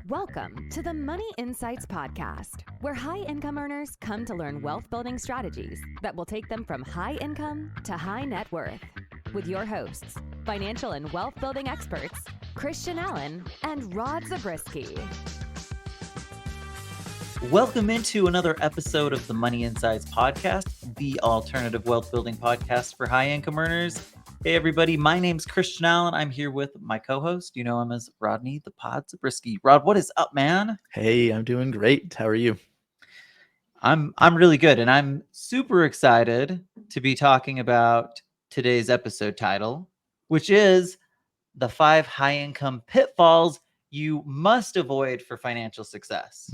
Welcome to the Money Insights Podcast, where high income earners come to learn wealth building strategies that will take them from high income to high net worth. With your hosts, financial and wealth building experts, Christian Allen and Rod Zabriskie. Welcome into another episode of the Money Insights Podcast, the alternative wealth building podcast for high income earners. Hey everybody, my name's Christian Allen. I'm here with my co-host. You know him as Rodney, the Pod Zabriskie. Rod, what is up, man? Hey, I'm doing great. How are you? I'm really good, and I'm super excited to be talking about today's episode title, which is the 5 high-income pitfalls you must avoid for financial success.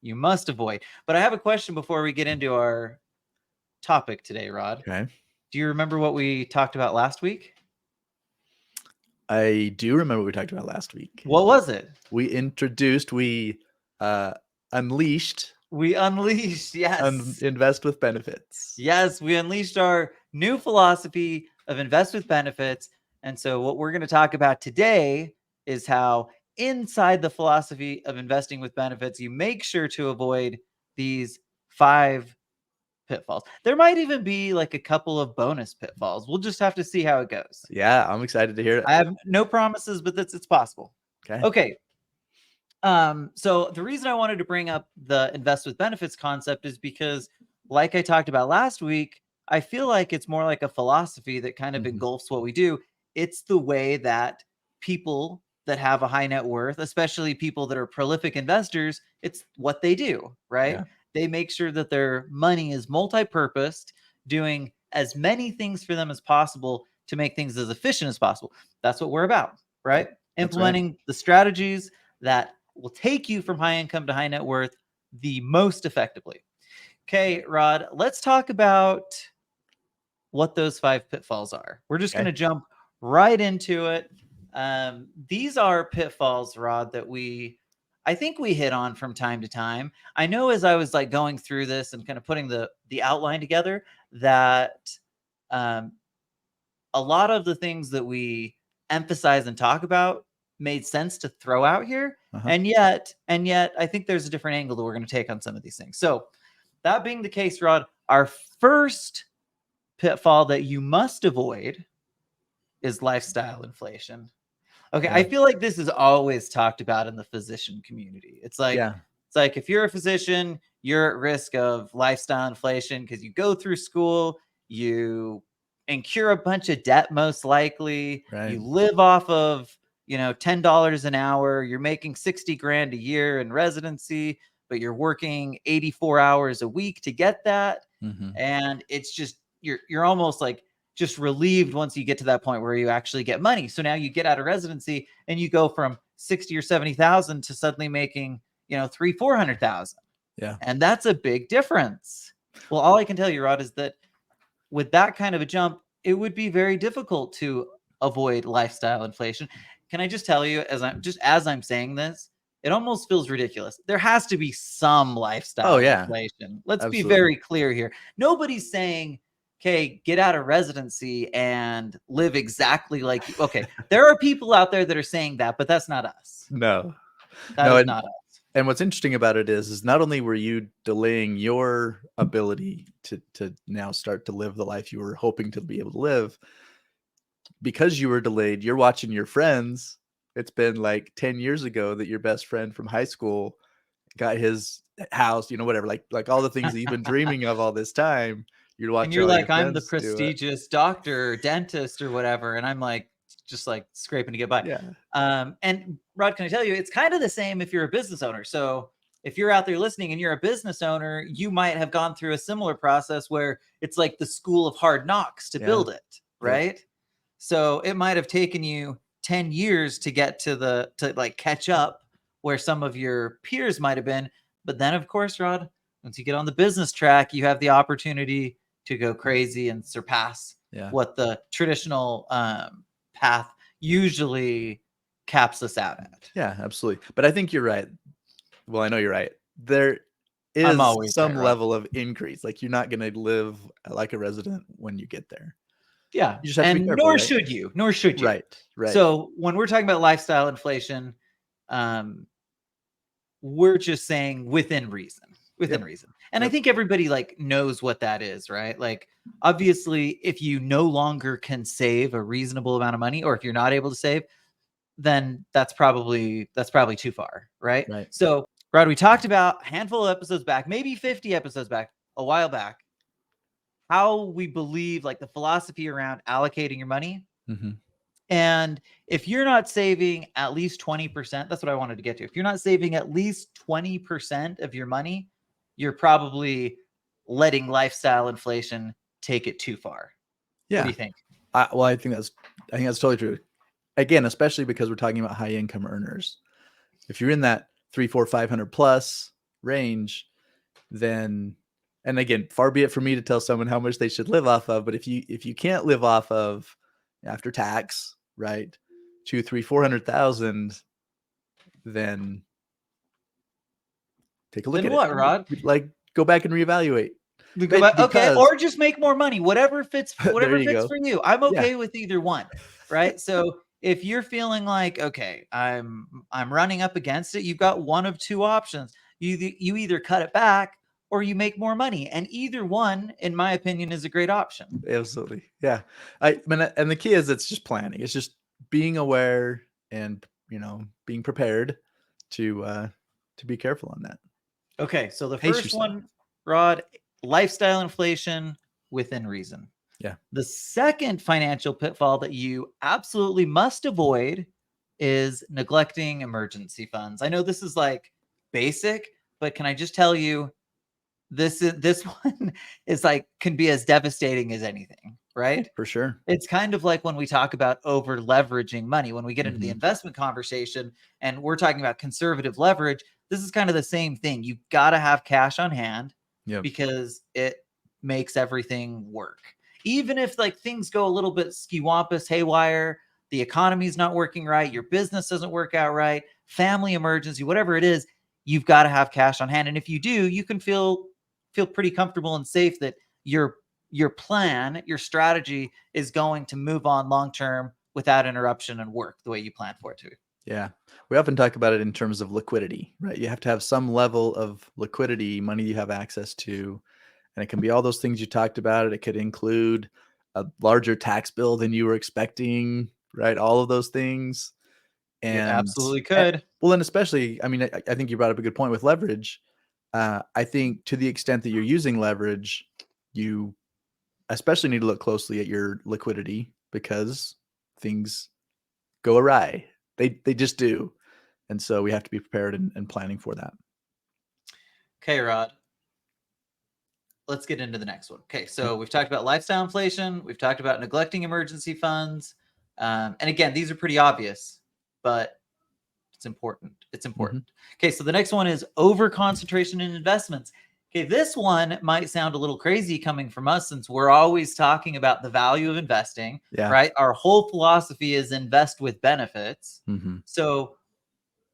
You must avoid. But I have a question before we get into our topic today, Rod. Okay. Do you remember what we talked about last week? I do remember what we talked about last week. What was it? We unleashed. We unleashed, yes. Invest with benefits. Yes, we unleashed our new philosophy of invest with benefits. And so what we're going to talk about today is how inside the philosophy of investing with benefits, you make sure to avoid these 5 pitfalls. There might even be like a couple of bonus pitfalls. We'll just have to see how it goes. Yeah, I'm excited to hear it. I have no promises, but it's possible. Okay. So the reason I wanted to bring up the invest with benefits concept is because, like I talked about last week, I feel like it's more like a philosophy that kind of engulfs what we do. It's the way that people that have a high net worth, especially people that are prolific investors, it's what they do, right? Yeah. They make sure that their money is multi-purposed, doing as many things for them as possible to make things as efficient as possible. That's what we're about, right? Implementing the strategies that will take you from high income to high net worth the most effectively. Okay, Rod, let's talk about what those 5 pitfalls are. We're just going to jump right into it. These are pitfalls, Rod, that I think we hit on from time to time. I know as I was like going through this and kind of putting the outline together that a lot of the things that we emphasize and talk about made sense to throw out here. And yet I think there's a different angle that we're going to take on some of these things. So that being the case, Rod, our first pitfall that you must avoid is lifestyle inflation. Okay, I feel like this is always talked about in the physician community. It's like if you're a physician, you're at risk of lifestyle inflation because you go through school, you incur a bunch of debt most likely. You live off of, $10 an hour. You're making $60,000 a year in residency, but you're working 84 hours a week to get that. And it's just you're almost like just relieved once you get to that point where you actually get money. So now you get out of residency and you go from 60 or 70,000 to suddenly making, 300,000-400,000. Yeah. And that's a big difference. Well, all I can tell you, Rod, is that with that kind of a jump, it would be very difficult to avoid lifestyle inflation. Can I just tell you, as I'm saying this, it almost feels ridiculous. There has to be some lifestyle inflation. Let's be very clear here. Nobody's saying, okay, get out of residency and live exactly like you. Okay, there are people out there that are saying that, but that's not us. No, that is not us. And what's interesting about it is not only were you delaying your ability to now start to live the life you were hoping to be able to live, because you were delayed, you're watching your friends. It's been like 10 years ago that your best friend from high school got his house, whatever, like all the things that you've been dreaming of all this time. And you're like, I'm the prestigious doctor, or dentist, or whatever, and I'm like, just like scraping to get by. And Rod, can I tell you, it's kind of the same if you're a business owner. So if you're out there listening and you're a business owner, you might have gone through a similar process where it's like the school of hard knocks to build it, right? So it might have taken you 10 years to get to like catch up where some of your peers might have been. But then, of course, Rod, once you get on the business track, you have the opportunity to go crazy and surpass what the traditional path usually caps us out at. Yeah, absolutely. But I think you're right. Well, I know you're right. There is some level of increase. Like, you're not going to live like a resident when you get there. Yeah. You just have to be careful, nor right? should you. Right. So when we're talking about lifestyle inflation, We're just saying within reason. Yep. And I think everybody like knows what that is, right? Like obviously if you no longer can save a reasonable amount of money, or if you're not able to save, then that's probably too far, right? Right. So, Rod, we talked about a handful of episodes back, maybe 50 episodes back, a while back, how we believe like the philosophy around allocating your money. Mm-hmm. And if you're not saving at least 20%, that's what I wanted to get to. If you're not saving at least 20% of your money, you're probably letting lifestyle inflation take it too far. Yeah. What do you think? I think that's totally true. Again, especially because we're talking about high income earners. If you're in that 300, 400, 500 plus range, then, and again, far be it for me to tell someone how much they should live off of, but if you can't live off of after tax, right, 200, 300, 400,000, then take a look Then at what, it. Rod? Like go back and reevaluate. Okay, or just make more money. Whatever fits There you go. for you. I'm okay Yeah. with either one, right? So if you're feeling like, okay, I'm running up against it, you've got one of two options. You either cut it back or you make more money, and either one, in my opinion, is a great option. Absolutely. Yeah. And the key is it's just planning. It's just being aware and, being prepared to be careful on that. Okay, so the Pace first yourself. one, Rod, lifestyle inflation within reason. Yeah. The second financial pitfall that you absolutely must avoid is neglecting emergency funds. I know this is like basic, but can I just tell you this one is like can be as devastating as anything, right? For sure. It's kind of like when we talk about over leveraging money, when we get into the Mhm. investment conversation and we're talking about conservative leverage, this is kind of the same thing. You got to have cash on hand Yep. because it makes everything work. Even if like things go a little bit skiwampus, haywire, the economy's not working right, your business doesn't work out right, family emergency, whatever it is, you've got to have cash on hand. And if you do, you can feel pretty comfortable and safe that your plan, your strategy is going to move on long term without interruption and work the way you plan for it to. Yeah. We often talk about it in terms of liquidity, right? You have to have some level of liquidity, money you have access to. And it can be all those things you talked about. It could include a larger tax bill than you were expecting, right? All of those things. It And absolutely could. well, and especially, I mean, I think you brought up a good point with leverage. I think to the extent that you're using leverage, you especially need to look closely at your liquidity because things go awry. They just do. And so we have to be prepared and planning for that. Okay, Rod. Let's get into the next one. Okay, so we've talked about lifestyle inflation. We've talked about neglecting emergency funds. And again, these are pretty obvious, but it's important. It's important. Okay, so the next one is over concentration in investments. Okay, this one might sound a little crazy coming from us since we're always talking about the value of investing, right? Our whole philosophy is invest with benefits. Mm-hmm. So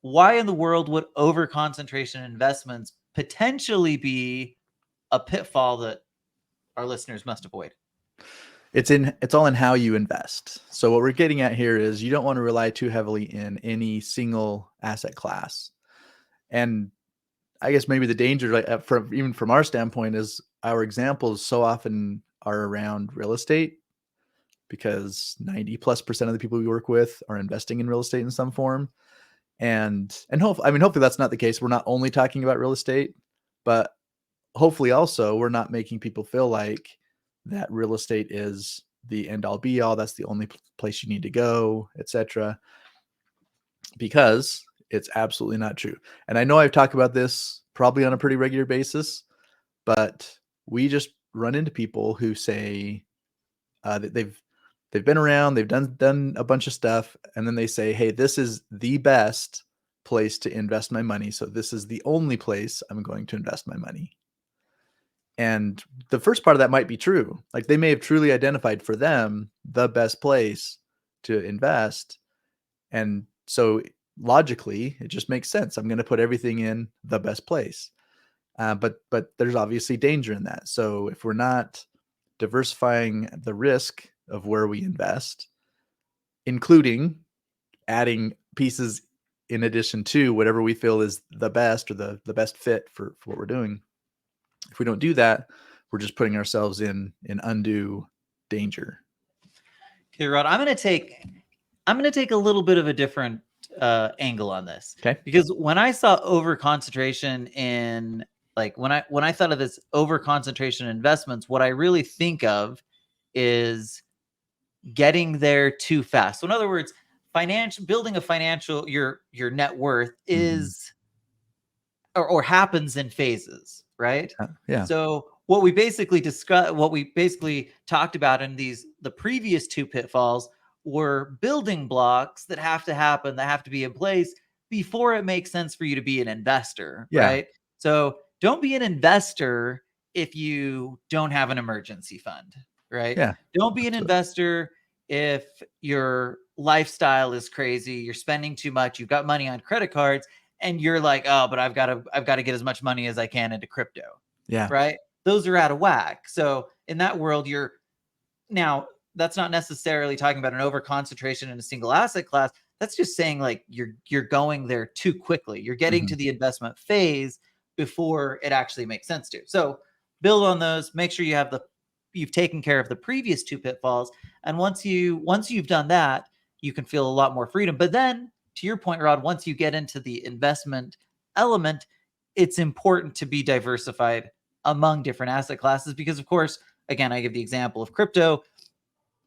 why in the world would over concentration in investments potentially be a pitfall that our listeners must avoid? It's all in how you invest. So what we're getting at here is you don't want to rely too heavily in any single asset class. And I guess maybe the danger, even from our standpoint, is our examples so often are around real estate because 90+% of the people we work with are investing in real estate in some form. And hopefully that's not the case. We're not only talking about real estate, but hopefully also we're not making people feel like that real estate is the end all be all. That's the only place you need to go, etc. Because it's absolutely not true. And I know I've talked about this probably on a pretty regular basis, but we just run into people who say that they've been around, they've done a bunch of stuff, and then they say, hey, this is the best place to invest my money. So this is the only place I'm going to invest my money. And the first part of that might be true. Like they may have truly identified for them the best place to invest. And so logically, it just makes sense. I'm going to put everything in the best place. But there's obviously danger in that. So if we're not diversifying the risk of where we invest, including adding pieces in addition to whatever we feel is the best or the best fit for what we're doing. If we don't do that, we're just putting ourselves in undue danger. Okay, Rod, I'm going to take a little bit of a different angle on this. Okay. Because when I saw over concentration in, like, when I thought of this over concentration in investments, what I really think of is getting there too fast. So in other words, building a financial, your net worth is or happens in phases, right? Yeah. So what we basically talked about in the previous two pitfalls were building blocks that have to happen, that have to be in place before it makes sense for you to be an investor, Yeah. right? So don't be an investor if you don't have an emergency fund, right? Yeah. Don't be an Absolutely. investor if your lifestyle is crazy, you're spending too much, you've got money on credit cards, and you're like, oh, but I've got to get as much money as I can into crypto. Yeah. Right. Those are out of whack. So in that world, that's not necessarily talking about an over concentration in a single asset class. That's just saying like you're going there too quickly. You're getting to the investment phase before it actually makes sense to. So build on those, make sure you've taken care of the previous two pitfalls. And once you've done that, you can feel a lot more freedom. But then, to your point, Rod, once you get into the investment element, it's important to be diversified among different asset classes because, of course, again, I give the example of crypto.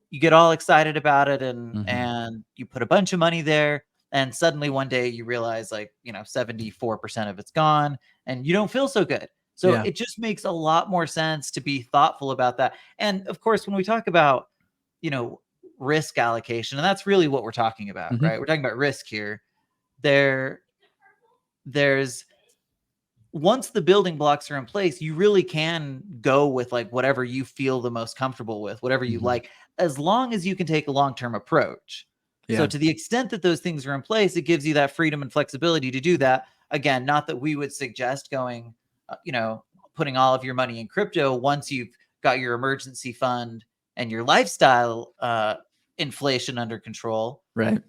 You get all excited about it and you put a bunch of money there, and suddenly one day you realize 74% of it's gone and you don't feel so good. So it just makes a lot more sense to be thoughtful about that. And of course, when we talk about, risk allocation, and that's really what we're talking about, right? We're talking about risk here. There's once the building blocks are in place, you really can go with like whatever you feel the most comfortable with, whatever you like, as long as you can take a long-term approach. So to the extent that those things are in place, it gives you that freedom and flexibility to do that. Again, not that we would suggest going, putting all of your money in crypto once you've got your emergency fund and your lifestyle inflation under control. Right.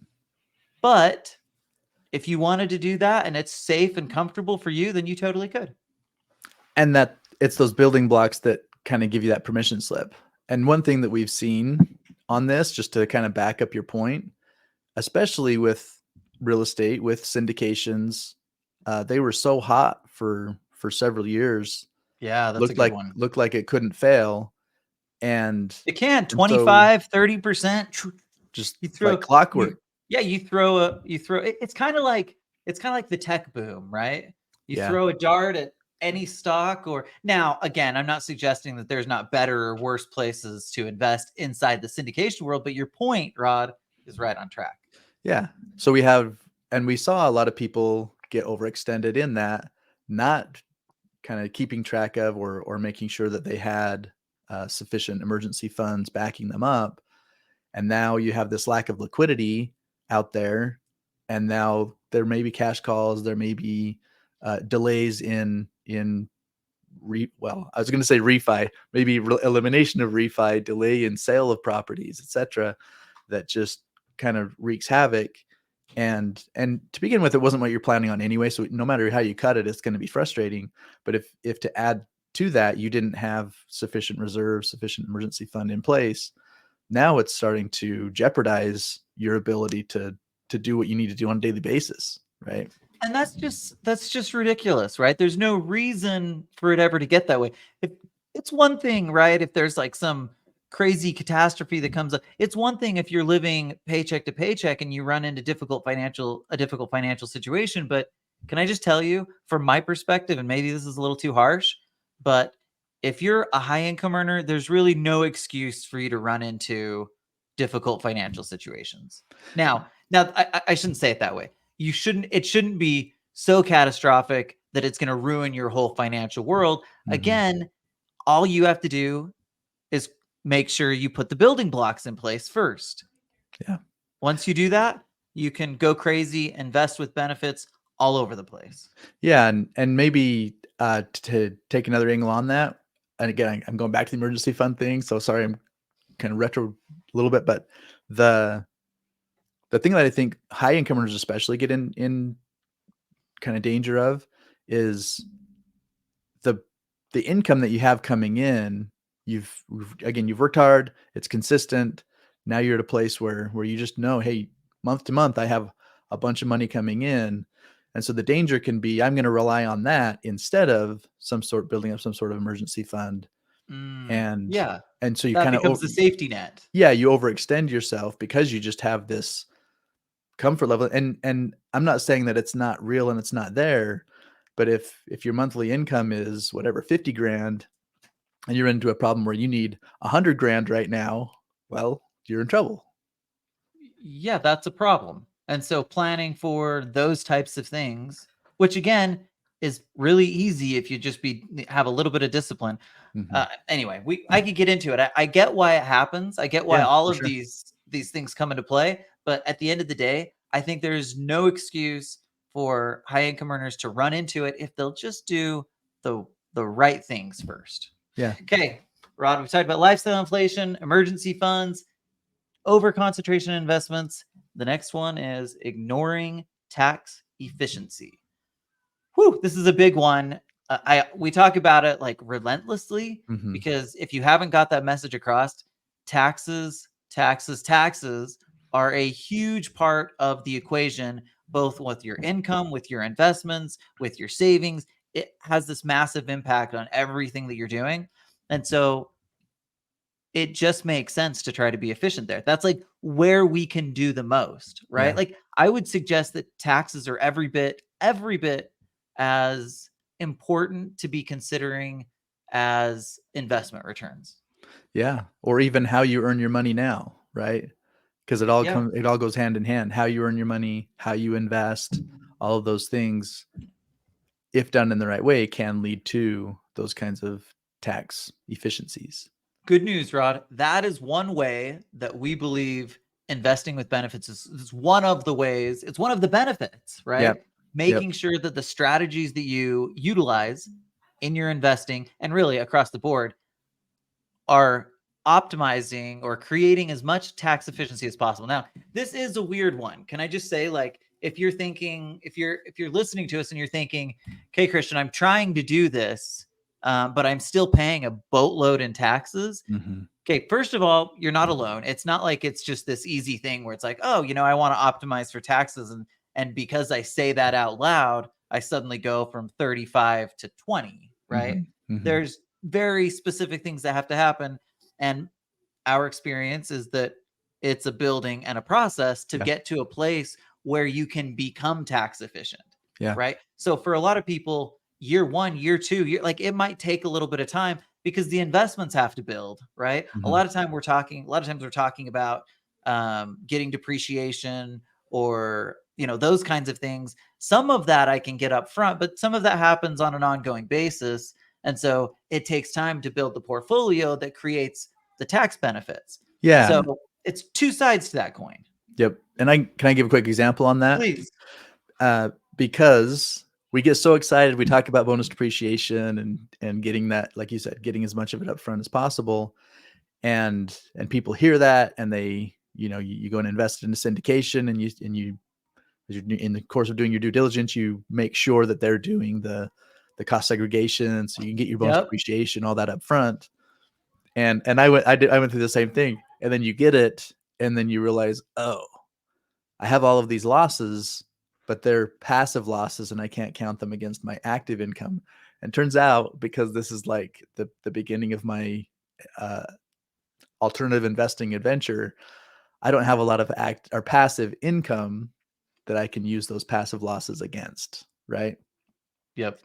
But if you wanted to do that and it's safe and comfortable for you, then you totally could. And that it's those building blocks that kind of give you that permission slip. And one thing that we've seen on this, just to kind of back up your point, especially with real estate, with syndications, they were so hot for several years. Yeah, that's a good one. Looked like it couldn't fail. And it can 25, 30%. Just like clockwork. You throw it's kind of like the tech boom, right? You throw a dart at any stock. Or now, again, I'm not suggesting that there's not better or worse places to invest inside the syndication world, but your point, Rod, is right on track. Yeah. So we saw a lot of people get overextended in that, not kind of keeping track of or making sure that they had sufficient emergency funds backing them up. And now you have this lack of liquidity out there. And now there may be cash calls, there may be delays in I was going to say refi, maybe elimination of refi, delay in sale of properties, etc., that just kind of wreaks havoc. And to begin with, it wasn't what you're planning on anyway. So no matter how you cut it, it's going to be frustrating. But if to add to that, you didn't have sufficient reserves, sufficient emergency fund in place, now it's starting to jeopardize your ability to do what you need to do on a daily basis, right? And that's just ridiculous, right? There's no reason for it ever to get that way. It's one thing, right? If there's like some crazy catastrophe that comes up, it's one thing if you're living paycheck to paycheck and you run into a difficult financial situation. But can I just tell you, from my perspective, and maybe this is a little too harsh, but if you're a high income earner, there's really no excuse for you to run into difficult financial situations. Now I shouldn't say it that way. It shouldn't be so catastrophic that it's going to ruin your whole financial world. Again, all you have to do is make sure you put the building blocks in place first. Yeah. Once you do that, you can go crazy, invest with benefits all over the place. Yeah. And maybe to take another angle on that, and again, I'm going back to the emergency fund thing. So sorry, I'm kind of retro a little bit, but the the thing that I think high income earners especially get in kind of danger of is the income that you have coming in. You've worked hard, it's consistent. Now you're at a place where you just know, hey, month to month I have a bunch of money coming in. And so the danger can be, I'm going to rely on that instead of building up some sort of emergency fund. And yeah, so you that kind of becomes the safety net. Yeah, you overextend yourself because you just have this comfort level. And I'm not saying that it's not real and it's not there, but if your monthly income is whatever 50 grand and you're into a problem where you need 100 grand right now, well, you're in trouble. Yeah, that's a problem. And so planning for those types of things, which again is really easy if you just have a little bit of discipline. Anyway, I could get into it. I get why it happens. I get why Yeah, all for of sure. these things come into play. But at the end of the day, I think there's no excuse for high income earners to run into it if they'll just do the right things first. Yeah. Okay, Rod, we talked about lifestyle inflation, emergency funds, over concentration investments. The next one is ignoring tax efficiency. Whew, this is a big one. We talk about it like relentlessly because if you haven't got that message across, taxes are a huge part of the equation, both with your income, with your investments, with your savings. It has this massive impact on everything that you're doing. And so it just makes sense to try to be efficient there. That's like where we can do the most, right? Yeah. Like I would suggest that taxes are every bit as important to be considering as investment returns. Yeah. Or even how you earn your money now, right? Because it all goes hand in hand. How you earn your money, how you invest, all of those things, if done in the right way, can lead to those kinds of tax efficiencies. Good news, Rod. That is one way that we believe investing with benefits is one of the ways. It's one of the benefits, right? Yep. Making sure that the strategies that you utilize in your investing and really across the board are optimizing or creating as much tax efficiency as possible. Now, this is a weird one. Can I just say, like, if you're listening to us and you're thinking, okay, Christian, I'm trying to do this, but I'm still paying a boatload in taxes. Okay, first of all, you're not alone. It's not like it's just this easy thing where it's like, oh, I want to optimize for taxes. And because I say that out loud, I suddenly go from 35 to 20, right? There's very specific things that have to happen. And our experience is that it's a building and a process to get to a place where you can become tax efficient. Yeah. Right. So for a lot of people, year 1, year 2, it might take a little bit of time because the investments have to build. Right. A lot of times we're talking about getting depreciation or, those kinds of things. Some of that I can get up front, but some of that happens on an ongoing basis. And so it takes time to build the portfolio that creates the tax benefits. Yeah. So it's two sides to that coin. Yep. And can I give a quick example on that? Please. Because we get so excited. We talk about bonus depreciation and getting that, like you said, getting as much of it up front as possible. And people hear that and they, you go and invest in a syndication and you, in the course of doing your due diligence, you make sure that they're doing the cost segregation so you can get your bonus depreciation, all that up front. And I went through the same thing. And then you get it and then you realize, oh, I have all of these losses, but they're passive losses and I can't count them against my active income. And turns out, because this is like the beginning of my alternative investing adventure, I don't have a lot of passive income that I can use those passive losses against. Right. Yep.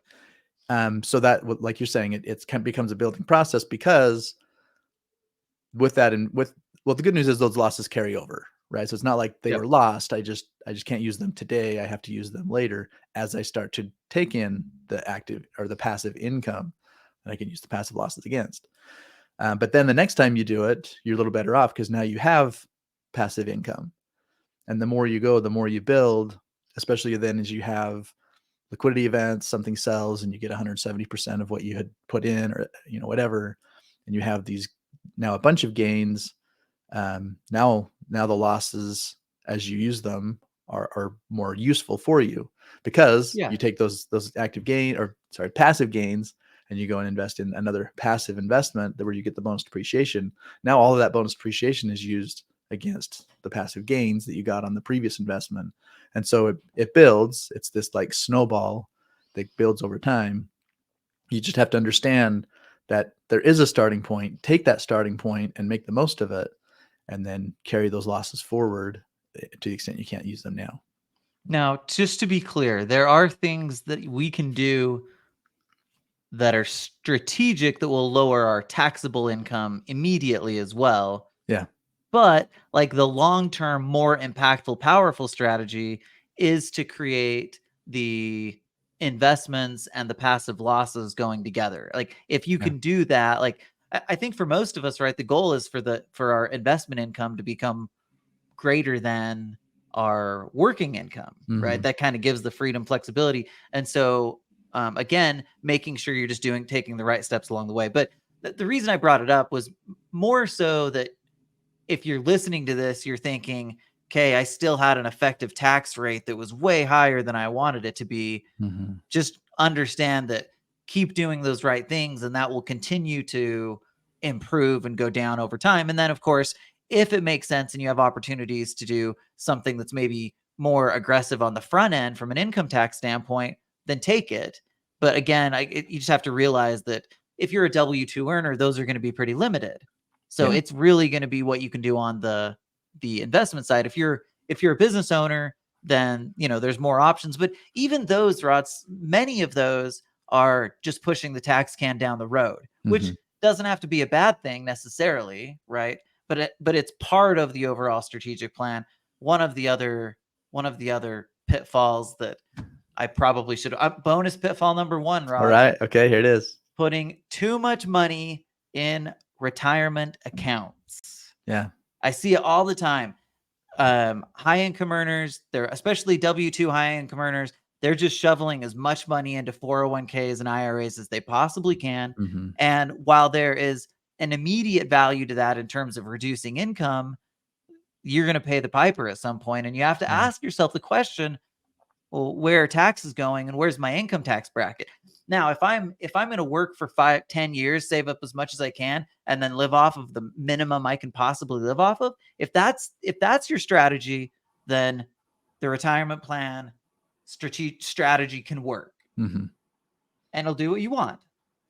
So that, like you're saying, it becomes a building process because with that the good news is those losses carry over. Right. So it's not like they were lost. I just can't use them today. I have to use them later as I start to take in the active or the passive income that I can use the passive losses against. But then the next time you do it, you're a little better off because now you have passive income. And the more you go, the more you build, especially then as you have liquidity events, something sells and you get 170% of what you had put in or, whatever. And you have now a bunch of gains. Now the losses as you use them are more useful for you, because Yeah. you take those passive gains, and you go and invest in another passive investment where you get the bonus depreciation. Now all of that bonus depreciation is used against the passive gains that you got on the previous investment. And so it builds. It's this like snowball that builds over time. You just have to understand that there is a starting point, take that starting point and make the most of it, and then carry those losses forward to the extent you can't use them now. Now, just to be clear, there are things that we can do that are strategic that will lower our taxable income immediately as well. Yeah. But like the long-term, more impactful, powerful strategy is to create the investments and the passive losses going together. Like if you can do that, like I think for most of us, right, the goal is for our investment income to become greater than our working income, right? That kind of gives the freedom, flexibility. And so again, making sure you're just taking the right steps along the way. But the reason I brought it up was more so that if you're listening to this, you're thinking, okay, I still had an effective tax rate that was way higher than I wanted it to be. Just understand that, keep doing those right things, and that will continue to improve and go down over time. And then, of course, if it makes sense and you have opportunities to do something that's maybe more aggressive on the front end from an income tax standpoint, then take it. But again, you just have to realize that if you're a W-2 earner, those are going to be pretty limited. So it's really going to be what you can do on the investment side. If you're a business owner, then there's more options. But even those, Rods, many of those are just pushing the tax can down the road, which doesn't have to be a bad thing necessarily, right? But it's part of the overall strategic plan. One of the other pitfalls that I probably should bonus pitfall number 1, Rod. All right. Okay, here it is. Putting too much money in retirement accounts. Yeah. I see it all the time. High income earners, they're especially W-2 high income earners, they're just shoveling as much money into 401ks and IRAs as they possibly can. And while there is an immediate value to that in terms of reducing income, you're going to pay the piper at some point. And you have to ask yourself the question, well, where are taxes going and where's my income tax bracket? Now, if I'm going to work for 5-10 years, save up as much as I can, and then live off of the minimum I can possibly live off of, if that's your strategy, then the retirement plan strategy can work, and it'll do what you want.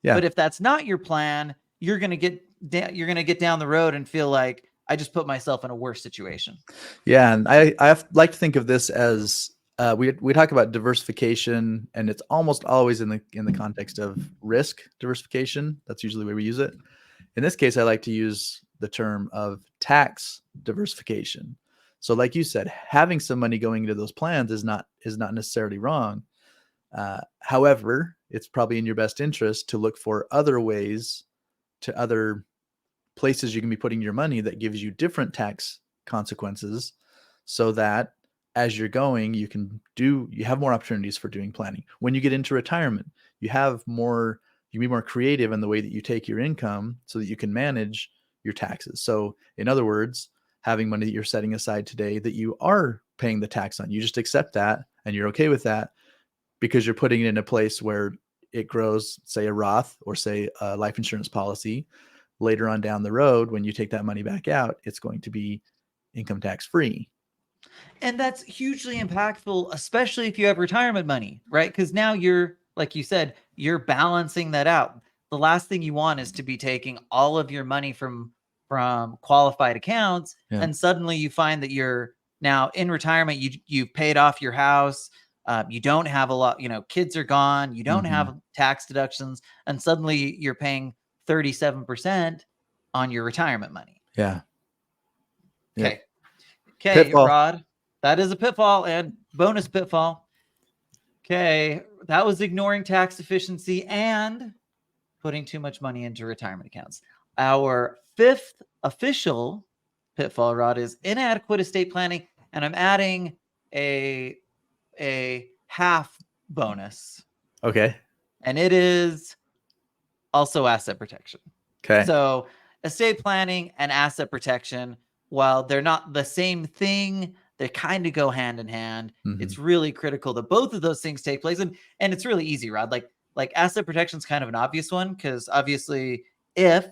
Yeah. But if that's not your plan, you're going to get down the road and feel like I just put myself in a worse situation. Yeah, and I like to think of this as we talk about diversification, and it's almost always in the context of risk diversification. That's usually where we use it. In this case, I like to use the term of tax diversification. So like you said, having some money going into those plans is not necessarily wrong. However, it's probably in your best interest to look for other ways, to other places you can be putting your money that gives you different tax consequences, so that as you're going, you have more opportunities for doing planning. When you get into retirement, you can be more creative in the way that you take your income so that you can manage your taxes. So in other words, having money that you're setting aside today that you are paying the tax on, you just accept that and you're okay with that because you're putting it in a place where it grows, say a Roth or say a life insurance policy. Later on down the road, when you take that money back out, it's going to be income tax free. And that's hugely impactful, especially if you have retirement money, right? Because now you're, like you said, you're balancing that out. The last thing you want is to be taking all of your money from qualified accounts, and suddenly you find that you're now in retirement. You've paid off your house. You don't have a lot, kids are gone. You don't have tax deductions, and suddenly you're paying 37% on your retirement money. Yeah. Okay. Okay, Rod. That is a pitfall and bonus pitfall. Okay. That was ignoring tax efficiency and putting too much money into retirement accounts. Our 5th official pitfall, Rod, is inadequate estate planning. And I'm adding a half bonus. Okay. And it is also asset protection. Okay. So estate planning and asset protection, while they're not the same thing, They kind of go hand in hand. Mhm. It's really critical that both of those things take place. And it's really easy, Rod. Like asset protection is kind of an obvious one, because obviously if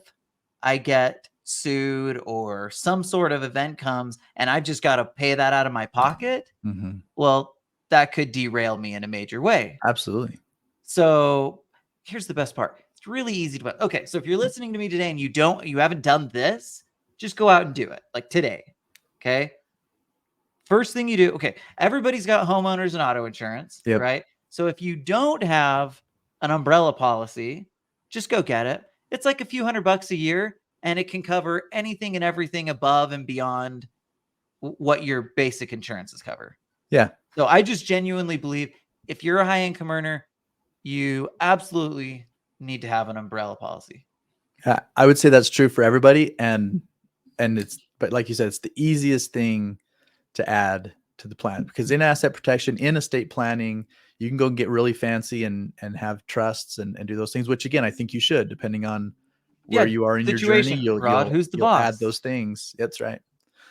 I get sued or some sort of event comes and I've just got to pay that out of my pocket, Mhm. well, that could derail me in a major way. Absolutely. So here's the best part. It's really easy to, okay. So if you're listening to me today and you haven't done this, just go out and do it, like today. Okay. First thing you do, okay, everybody's got homeowners and auto insurance, Yep. right? So if you don't have an umbrella policy, just go get it. It's like a few $100 a year, and it can cover anything and everything above and beyond what your basic insurances cover. Yeah. So I just genuinely believe if you're a high income earner, you absolutely need to have an umbrella policy. I would say that's true for everybody. And but like you said, it's the easiest thing to add to the plan, because in asset protection, in estate planning, you can go and get really fancy and have trusts and do those things, which again, I think you should, depending on where you are in your journey. Rod, who's the you'll boss? add those things. That's right.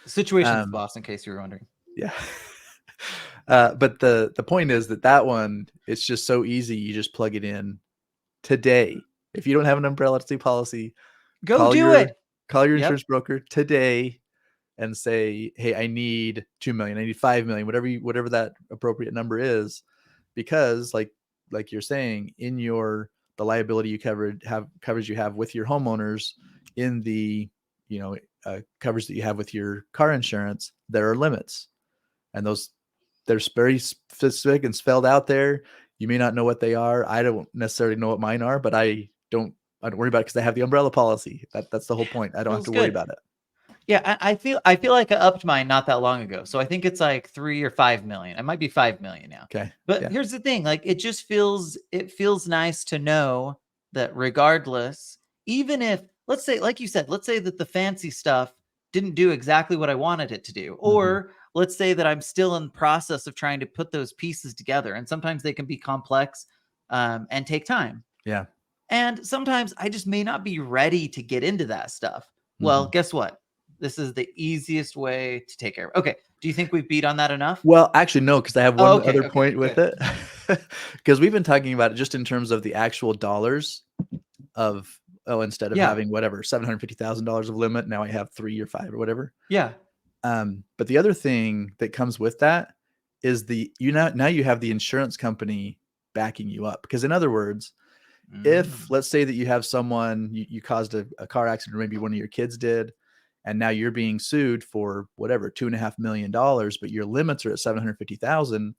Situation's the boss, in case you were wondering. Yeah. But the point is that one, it's just so easy. You just plug it in today. If you don't have an umbrella policy, go do it. Call your insurance broker today and say, hey, I need 2 million, I need 5 million, whatever that appropriate number is, because like you're saying, in the liability you coverage you have with your homeowners, in the coverage that you have with your car insurance, there are limits, and they're very specific and spelled out there. You may not know what they are. I don't necessarily know what mine are, but I don't worry about it because I have the umbrella policy. That's the whole point. I don't have to worry about it. Yeah, I feel like I upped mine not that long ago. So I think it's like 3 or 5 million. It might be 5 million now. Okay. But here's the thing, like it feels nice to know that regardless, even if, let's say, like you said, let's say that the fancy stuff didn't do exactly what I wanted it to do. Or let's say that I'm still in the process of trying to put those pieces together. And sometimes they can be complex and take time. Yeah. And sometimes I just may not be ready to get into that stuff. Well, guess what? This is the easiest way to take care of it. Okay. Do you think we've beat on that enough? Well, actually, no, because I have one other point with it. Because we've been talking about it just in terms of the actual dollars of, instead of having whatever, $750,000 of limit, now I have 3 or 5 or whatever. Yeah. But the other thing that comes with that is now you have the insurance company backing you up. Because in other words, if let's say that you have someone, you caused a car accident, or maybe one of your kids did, and now you're being sued for whatever, $2.5 million, but your limits are at $750,000,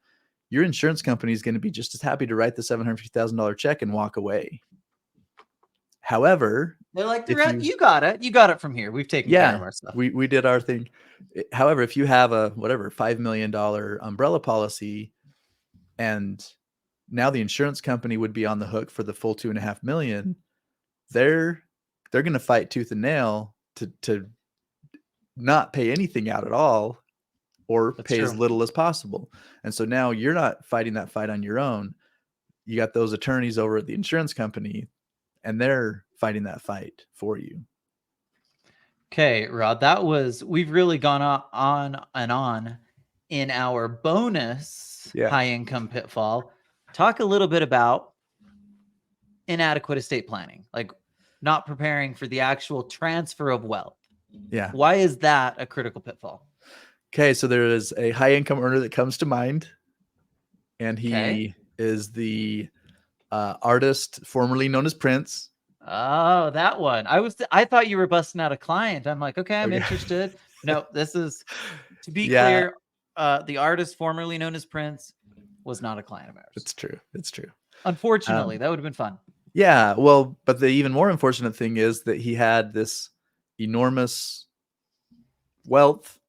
your insurance company is going to be just as happy to write the $750,000 check and walk away. However, they're like, you got it from here. We've taken care of our stuff. We did our thing. However, if you have a whatever $5 million umbrella policy, and now the insurance company would be on the hook for the full $2.5 million, they're going to fight tooth and nail to not pay anything out at all, or pay as little as possible. And so now you're not fighting that fight on your own. You got those attorneys over at the insurance company, and they're fighting that fight for you. Okay, Rod, we've really gone on and on in our bonus high income pitfall. Talk a little bit about inadequate estate planning, like not preparing for the actual transfer of wealth. Yeah. Why is that a critical pitfall? Okay, so there is a high income earner that comes to mind, and he is the artist formerly known as Prince. Oh, that one. I thought you were busting out a client. I'm like, okay, I'm interested. No, this is, to be clear, the artist formerly known as Prince was not a client of ours. It's true. Unfortunately, that would have been fun. Yeah, well, but the even more unfortunate thing is that he had this enormous wealth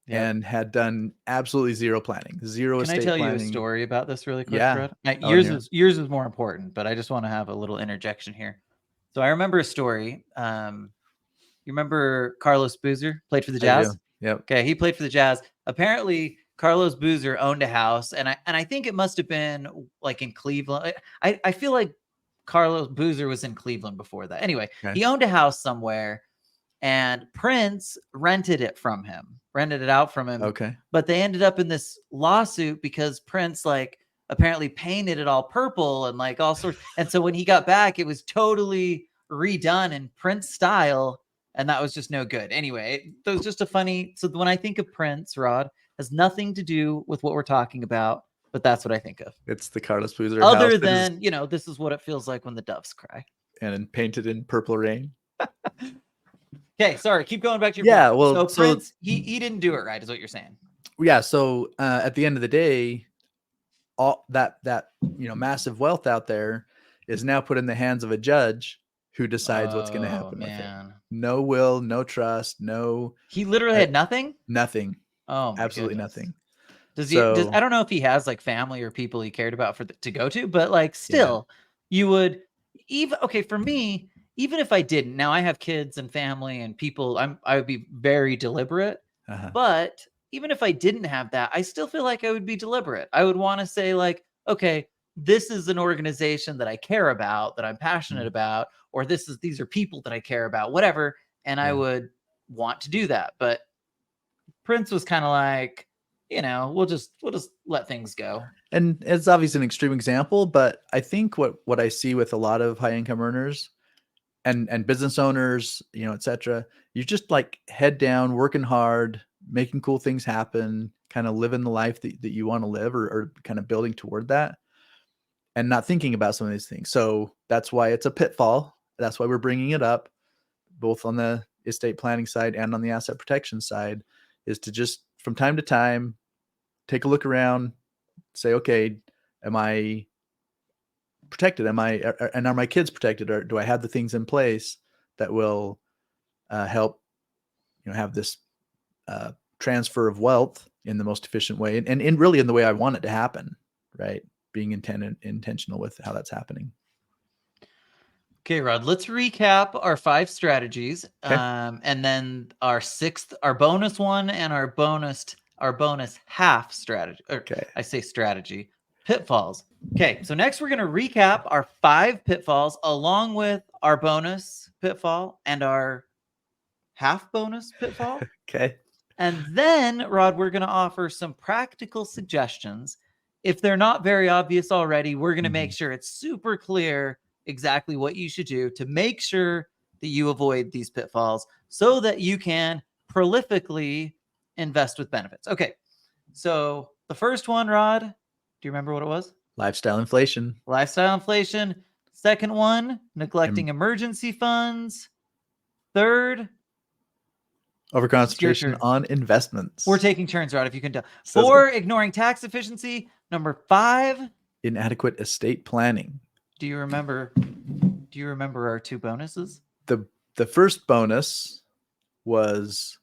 and had done absolutely zero planning, zero estate planning. Can I tell you a story about this really quick, Yeah. Brett? Yours is more important, but I just want to have a little interjection here. So I remember a story. You remember Carlos Boozer played for the Jazz? Yep. Okay, he played for the Jazz. Apparently, Carlos Boozer owned a house, and I think it must have been like in Cleveland. I feel like Carlos Boozer was in Cleveland before that. Anyway, he owned a house somewhere, and Prince rented it out from him. Okay. But they ended up in this lawsuit because Prince like apparently painted it all purple and like all sorts. And so when he got back, it was totally redone in Prince style. And that was just no good. Anyway, it was just a funny. So when I think of Prince, Rod, has nothing to do with what we're talking about, but that's what I think of. It's the Carlos Boozer Other house than, this is what it feels like when the doves cry. and painted in purple rain. Okay, sorry. Keep going back to your Yeah, point. well, so Prince, he didn't do it right, is what you're saying. Yeah. So at the end of the day, all that massive wealth out there is now put in the hands of a judge who decides what's going to happen with it. No will, no trust, no. He literally had nothing. Nothing. Oh, absolutely nothing. Does he? I don't know if he has like family or people he cared about to go to, but like still, you would even for me. Even if I didn't, now I have kids and family and people, I would be very deliberate. But even if I didn't have that, I still feel like I would be deliberate. I would want to say like, okay, this is an organization that I care about, that I'm passionate about, or these are people that I care about, whatever. And I would want to do that. But Prince was kind of like, we'll just let things go. And it's obviously an extreme example, but I think what I see with a lot of high income earners and business owners, et cetera, you just like head down, working hard, making cool things happen, kind of living the life that you want to live or kind of building toward that and not thinking about some of these things. So that's why it's a pitfall. That's why we're bringing it up both on the estate planning side and on the asset protection side, is to just from time to time, take a look around, say, okay, am I protected? And are my kids protected? Or do I have the things in place that will help, have this transfer of wealth in the most efficient way and really in the way I want it to happen, right? Being intentional with how that's happening. Okay, Rod, let's recap our 5 strategies. Okay. And then our bonus one and our bonus half strategy. Okay. I say strategy. Pitfalls. Okay, so next we're going to recap our 5 pitfalls along with our bonus pitfall and our half bonus pitfall. Okay. And then, Rod, we're going to offer some practical suggestions. If they're not very obvious already, we're going to make sure it's super clear exactly what you should do to make sure that you avoid these pitfalls so that you can prolifically invest with benefits. Okay, so the first one, Rod, do you remember what it was? Lifestyle inflation. Second one, neglecting emergency funds. Third, overconcentration on investments. We're taking turns, Rod, if you can tell. 4, ignoring tax efficiency. Number 5, inadequate estate planning. Do you remember our 2 bonuses? The first bonus was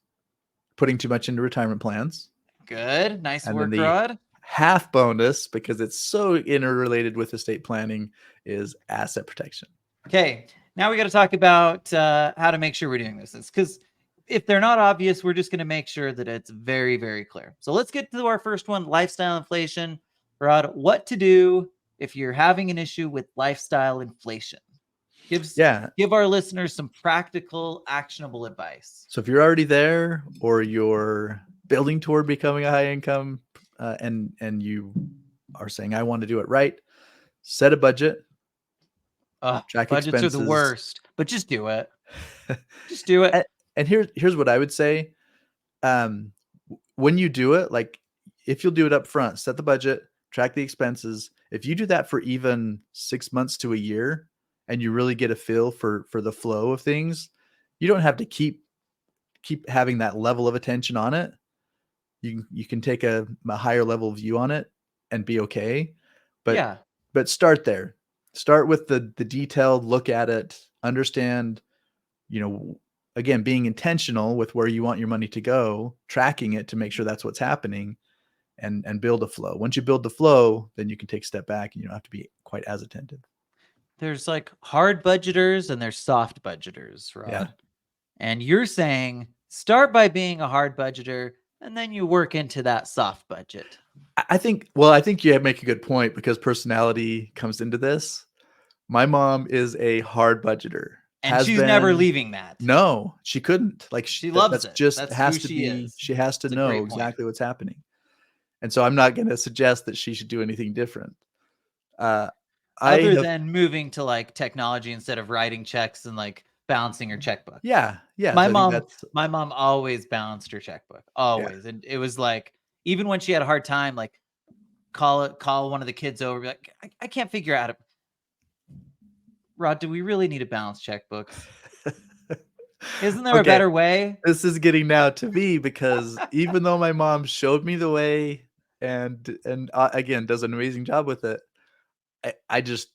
putting too much into retirement plans. Good. Nice and work, then the Rod. Half bonus, because it's so interrelated with estate planning, is asset protection. Okay. Now we got to talk about how to make sure we're doing this. Because if they're not obvious, we're just going to make sure that it's very, very clear. So let's get to our first one, lifestyle inflation. Rod, what to do if you're having an issue with lifestyle inflation? Give our listeners some practical, actionable advice. So if you're already there or you're building toward becoming a high income and you are saying, I want to do it right, set a budget. Track budgets expenses. Are the worst, but just do it. Just do it. And here's what I would say. When you do it, like if you'll do it up front, set the budget, track the expenses. If you do that for even 6 months to a year and you really get a feel for the flow of things, you don't have to keep having that level of attention on it. You can take a higher level view on it and be okay. But start there. Start with the detailed look at it, understand, again, being intentional with where you want your money to go, tracking it to make sure that's what's happening, and build a flow. Once you build the flow, then you can take a step back and you don't have to be quite as attentive. There's like hard budgeters and there's soft budgeters, Rod. Yeah. And you're saying start by being a hard budgeter and then you work into that soft budget. I think you make a good point because personality comes into this. My mom is a hard budgeter. And she's never leaving that. No, she couldn't. Like she loves it. Just that's has who to she be. is. She has to It's a know great exactly point. what's happening. And so I'm not going to suggest that she should do anything different. Other than moving to like technology instead of writing checks and like balancing her checkbook. Yeah. My mom always balanced her checkbook. Always. Yeah. And it was like, even when she had a hard time, like call one of the kids over, be like, I can't figure out it. Rod, do we really need to balance checkbooks? Isn't there a better way? This is getting now to me because even though my mom showed me the way and again does an amazing job with it, I just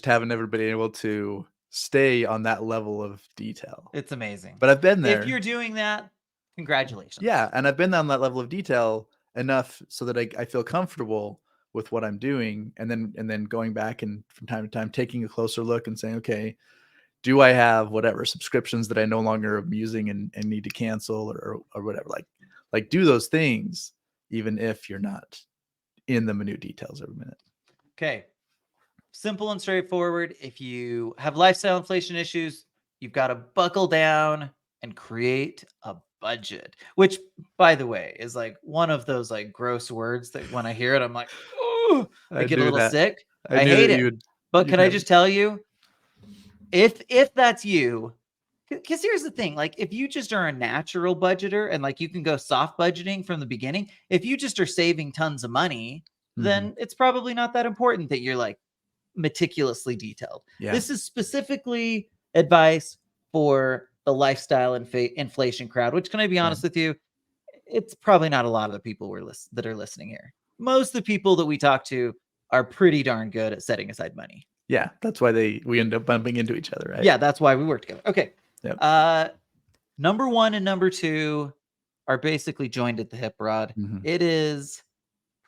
haven't ever been able to stay on that level of detail. It's amazing. But I've been there. If you're doing that, congratulations. Yeah, and I've been on that level of detail enough so that I feel comfortable with what I'm doing, and then going back and from time to time taking a closer look and saying, okay, do I have whatever subscriptions that I no longer am using and need to cancel or whatever? Like do those things even if you're not in the minute details every minute. Okay. Simple and straightforward. If you have lifestyle inflation issues, you've got to buckle down and create a budget, which, by the way, is like one of those like gross words that when I hear it, I'm like, oh, I get a little sick. I hate it. But can I just tell you, if that's you, because here's the thing, like if you just are a natural budgeter and like you can go soft budgeting from the beginning, if you just are saving tons of money, then it's probably not that important that you're like meticulously detailed. Yeah. This is specifically advice for the lifestyle and inflation crowd, which, can I be honest with you, it's probably not a lot of the people that are listening here. Most of the people that we talk to are pretty darn good at setting aside money. Yeah, that's why we end up bumping into each other, right? Yeah, that's why we work together. Okay. Yep. Number 1 and number 2 are basically joined at the hip, Rod. It is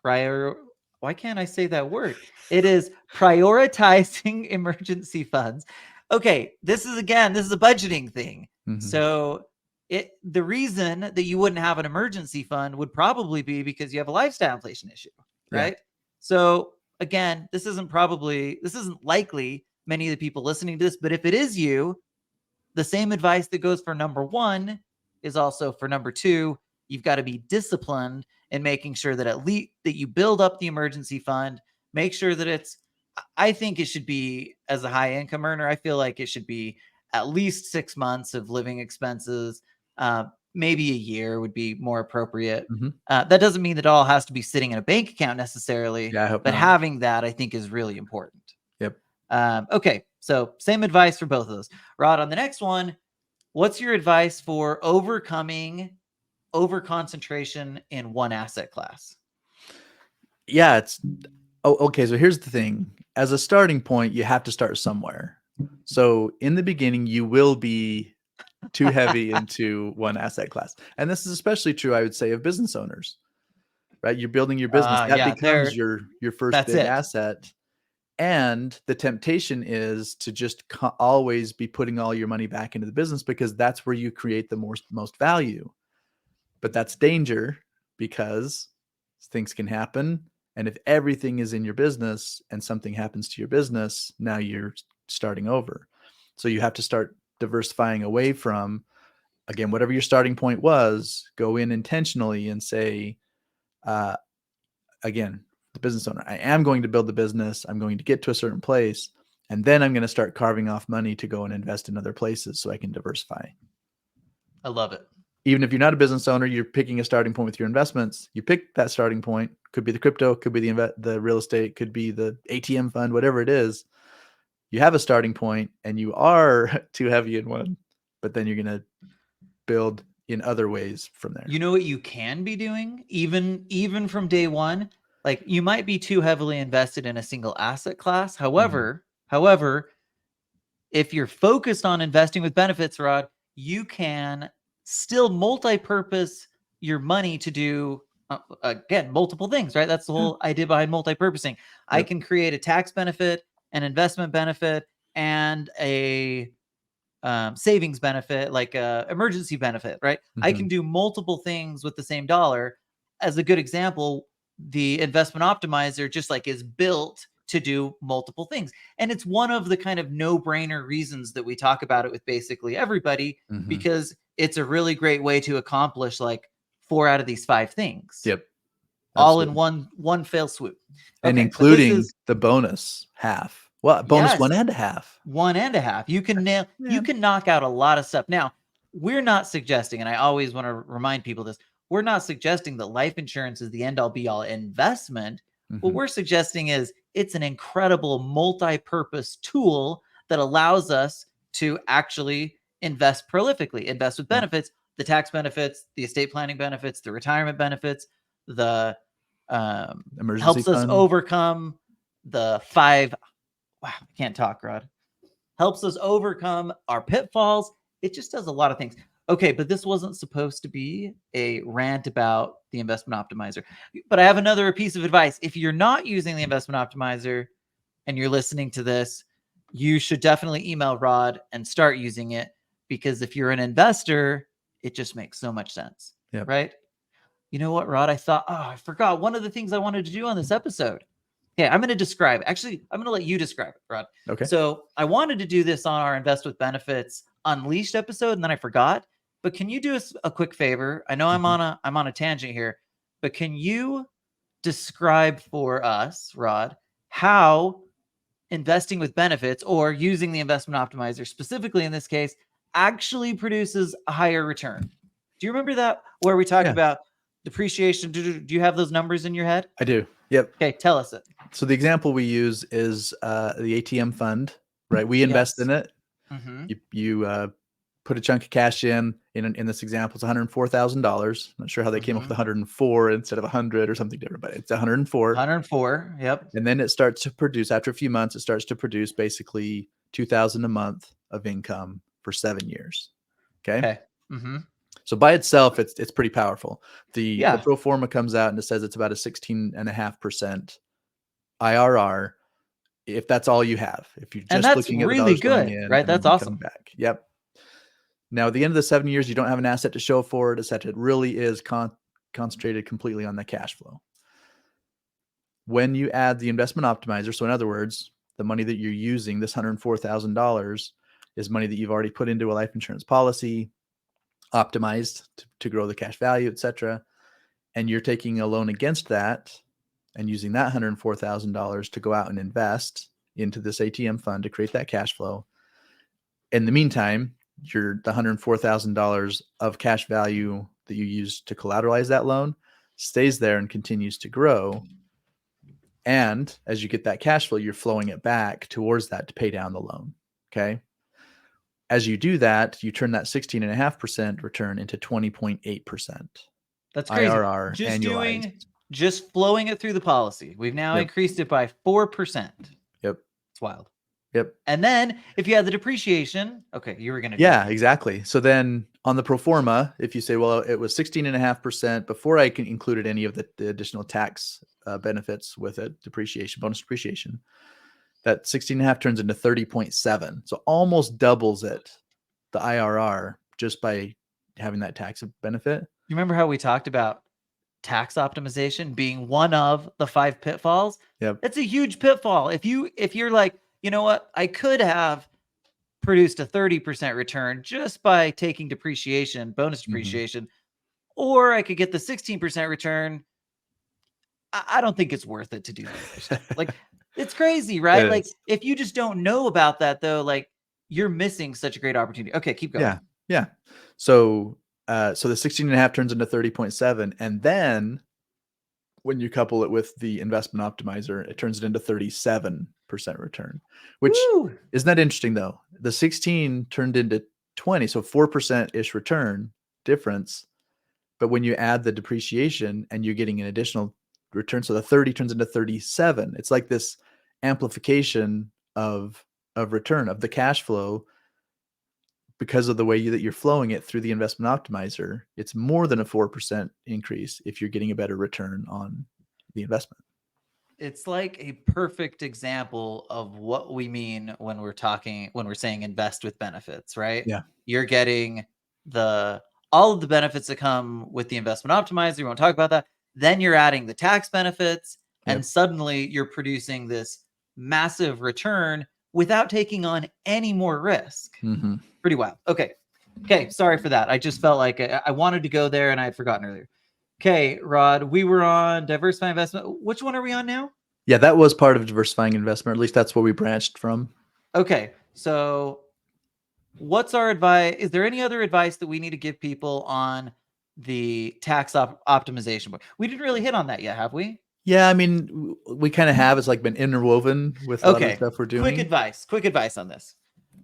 why can't I say that word? It is prioritizing emergency funds. Okay, this is a budgeting thing. So the reason that you wouldn't have an emergency fund would probably be because you have a lifestyle inflation issue, right? Yeah. So again, this isn't likely many of the people listening to this, but if it is you, the same advice that goes for number 1 is also for number 2. You've got to be disciplined in making sure that at least that you build up the emergency fund. Make sure that I think it should be, as a high income earner, I feel like it should be at least 6 months of living expenses. Maybe a year would be more appropriate. That doesn't mean that it all has to be sitting in a bank account necessarily, but having that, I think, is really important. Yep. Okay, so same advice for both of those. Rod, on the next one, what's your advice for overcoming over-concentration in one asset class? Yeah, okay. So here's the thing. As a starting point, you have to start somewhere. So in the beginning, you will be too heavy into one asset class. And this is especially true, I would say, of business owners, right? You're building your business. That becomes your first big asset. And the temptation is to just always be putting all your money back into the business because that's where you create the most value. But that's danger because things can happen. And if everything is in your business and something happens to your business, now you're starting over. So you have to start diversifying away from, again, whatever your starting point was, go in intentionally and say, again, the business owner, I am going to build the business. I'm going to get to a certain place. And then I'm going to start carving off money to go and invest in other places so I can diversify. I love it. Even if you're not a business owner, you're picking a starting point with your investments. You pick that starting point. Could be the crypto, could be the real estate, could be the ATM fund, whatever it is. You have a starting point and you are too heavy in one, but then you're going to build in other ways from there. You know what you can be doing even from day one? Like you might be too heavily invested in a single asset class. However, if you're focused on investing with benefits, Rod, you can still multi-purpose your money to do, again, multiple things, right? That's the whole idea behind multi-purposing. Yep. I can create a tax benefit, an investment benefit, and a savings benefit, like a emergency benefit, right? I can do multiple things with the same dollar. As a good example, the investment optimizer just like is built to do multiple things. And it's one of the kind of no-brainer reasons that we talk about it with basically everybody, because it's a really great way to accomplish like 4 out of these 5 things. Yep. All Absolutely. in one fell swoop. And Okay, including the bonus half. Well, bonus Yes. 1.5. 1.5. You can nail, you can knock out a lot of stuff. Now, we're not suggesting, and I always want to remind people this, we're not suggesting that life insurance is the end all be all investment. What we're suggesting is it's an incredible multi-purpose tool that allows us to actually invest prolifically, invest with benefits, the tax benefits, the estate planning benefits, the retirement benefits, the Emergency helps us fund. overcome the 5. Wow, I can't talk, Rod. Helps us overcome our pitfalls. It just does a lot of things. Okay, but this wasn't supposed to be a rant about the investment optimizer. But I have another piece of advice. If you're not using the investment optimizer and you're listening to this, you should definitely email Rod and start using it, because if you're an investor, it just makes so much sense. Yep. Right? You know what, Rod? I forgot one of the things I wanted to do on this episode. Okay, I'm going to describe it. Actually, I'm going to let you describe it, Rod. Okay. So I wanted to do this on our Invest with Benefits Unleashed episode, and then I forgot. But can you do us a quick favor? I know I'm on a tangent here, but can you describe for us, Rod, how investing with benefits, or using the investment optimizer specifically in this case, actually produces a higher return? Do you remember that, where we talked about depreciation? Do you have those numbers in your head? I do. Yep. Okay, tell us it. So the example we use is the ATM fund, right? We invest in it. You put a chunk of cash in this example, it's $104,000. Not sure how they came up with 104 instead of 100 or something different, but it's 104. 104. Yep. And then it starts to produce, after a few months, it starts to produce basically $2,000 a month of income for 7 years. Okay. So by itself, it's pretty powerful. The pro forma comes out and it says it's about a 16.5% IRR. If that's all you have, if you're just looking at the really dollars going good, in, right? That's awesome. Back. Yep. Now, at the end of the 7 years, you don't have an asset to show for it. It really is concentrated completely on the cash flow. When you add the investment optimizer, so in other words, the money that you're using, this $104,000, is money that you've already put into a life insurance policy, optimized to grow the cash value, etc. And you're taking a loan against that and using that $104,000 to go out and invest into this ATM fund to create that cash flow. In the meantime, the $104,000 of cash value that you use to collateralize that loan stays there and continues to grow. And as you get that cash flow, you're flowing it back towards that to pay down the loan. Okay. As you do that, you turn that 16.5% return into 20.8%. That's crazy. IRR annualized. Just flowing it through the policy. We've now increased it by 4%. Yep. It's wild. Yep. And then if you had the depreciation, okay, you were going to. Yeah, exactly. So then on the pro forma, if you say, well, it was 16.5% before I included any of the additional tax benefits with it, bonus depreciation, that 16.5 turns into 30.7. So almost doubles it, the IRR, just by having that tax benefit. You remember how we talked about tax optimization being one of the 5 pitfalls? Yep. It's a huge pitfall. If you're like, you know what, I could have produced a 30% return just by taking depreciation, bonus depreciation, or I could get the 16% return. I don't think it's worth it to do that. Like, it's crazy, right? Like, if you just don't know about that, though, like, you're missing such a great opportunity. Okay, keep going. Yeah. So the 16.5 turns into 30.7, and then when you couple it with the investment optimizer, it turns it into 37% return, which isn't that interesting though? The 16 turned into 20, so 4% ish return difference. But when you add the depreciation and you're getting an additional return, so the 30 turns into 37. It's like this amplification of return of the cash flow because of the way that you're flowing it through the investment optimizer. It's more than a 4% increase if you're getting a better return on the investment. It's like a perfect example of what we mean when we're saying invest with benefits, right? Yeah. You're getting all of the benefits that come with the investment optimizer. We won't talk about that. Then you're adding the tax benefits, and suddenly you're producing this massive return without taking on any more risk. Mm-hmm. Pretty wild. Okay. Sorry for that. I just felt like I wanted to go there and I had forgotten earlier. Okay, Rod, we were on diversify investment. Which one are we on now? Yeah, that was part of diversifying investment. At least that's what we branched from. Okay. So what's our advice? Is there any other advice that we need to give people on the tax optimization? We didn't really hit on that yet, have we? Yeah, I mean, we kind of have. It's like been interwoven with a lot of the stuff we're doing. Quick advice on this.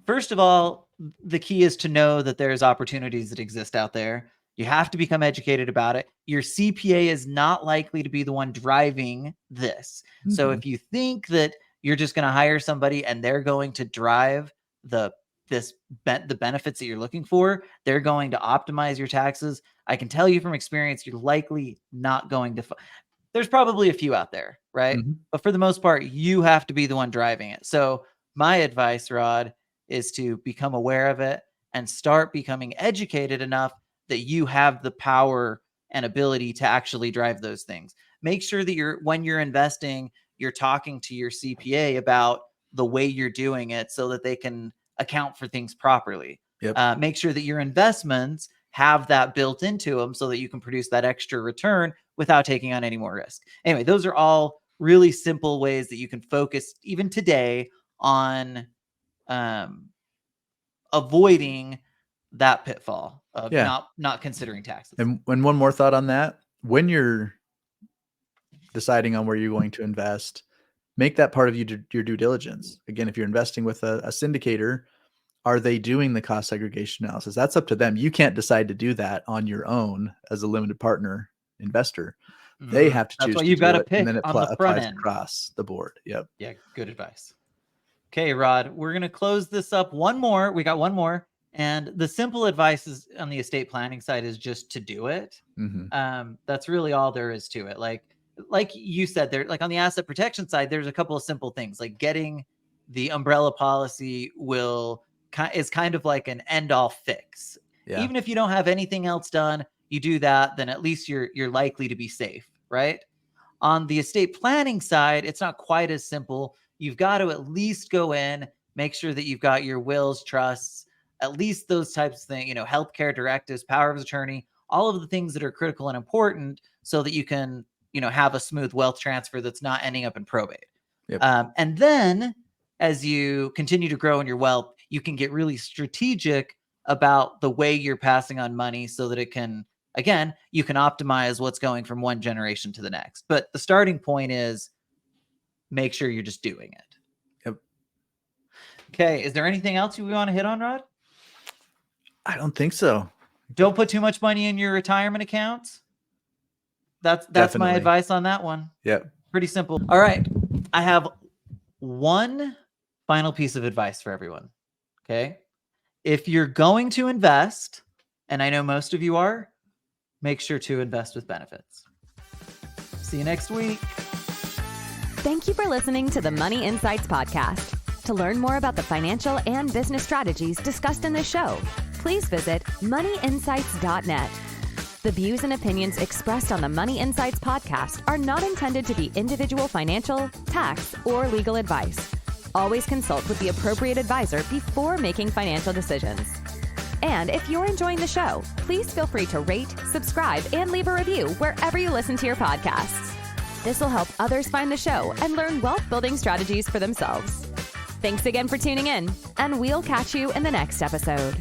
First of all, the key is to know that there's opportunities that exist out there. You have to become educated about it. Your CPA is not likely to be the one driving this. Mm-hmm. So if you think that you're just going to hire somebody and they're going to drive the benefits that you're looking for, they're going to optimize your taxes, I can tell you from experience, you're likely not going to. There's probably a few out there, right? Mm-hmm. But for the most part, you have to be the one driving it. So my advice, Rod, is to become aware of it and start becoming educated enough that you have the power and ability to actually drive those things. Make sure that when you're investing, you're talking to your CPA about the way you're doing it so that they can account for things properly. Yep. Make sure that your investments have that built into them so that you can produce that extra return without taking on any more risk. Anyway, those are all really simple ways that you can focus even today on avoiding that pitfall of not considering taxes. And one more thought on that, when you're deciding on where you're going to invest, make that part of your due diligence. Again, if you're investing with a syndicator, are they doing the cost segregation analysis? That's up to them. You can't decide to do that on your own as a limited partner investor. They have to choose. That's why you've got to pick and then it on the front end across the board. Yep. Yeah, good advice. Okay, Rod, we're going to close this up. One more. We got one more. And the simple advice is on the estate planning side is just to do it. Mm-hmm. That's really all there is to it. Like you said, there, like on the asset protection side, there's a couple of simple things. Like getting the umbrella policy is kind of like an end-all fix. Yeah. Even if you don't have anything else done, you do that, then at least you're likely to be safe, right? On the estate planning side, it's not quite as simple. You've got to at least go in, make sure that you've got your wills, trusts, at least those types of things, healthcare directives, power of attorney, all of the things that are critical and important so that you can, have a smooth wealth transfer that's not ending up in probate. Yep. And then as you continue to grow in your wealth, you can get really strategic about the way you're passing on money so that it can, again, you can optimize what's going from one generation to the next. But the starting point is make sure you're just doing it. Yep. Okay. Is there anything else you want to hit on, Rod? I don't think so. Don't put too much money in your retirement accounts. That's Definitely. My advice on that one. Yep. Pretty simple. All right. I have one final piece of advice for everyone. Okay. If you're going to invest, and I know most of you are, make sure to invest with benefits. See you next week. Thank you for listening to the Money Insights Podcast. To learn more about the financial and business strategies discussed in this show, please visit moneyinsights.net. The views and opinions expressed on the Money Insights Podcast are not intended to be individual financial, tax, or legal advice. Always consult with the appropriate advisor before making financial decisions. And if you're enjoying the show, please feel free to rate, subscribe, and leave a review wherever you listen to your podcasts. This will help others find the show and learn wealth-building strategies for themselves. Thanks again for tuning in, and we'll catch you in the next episode.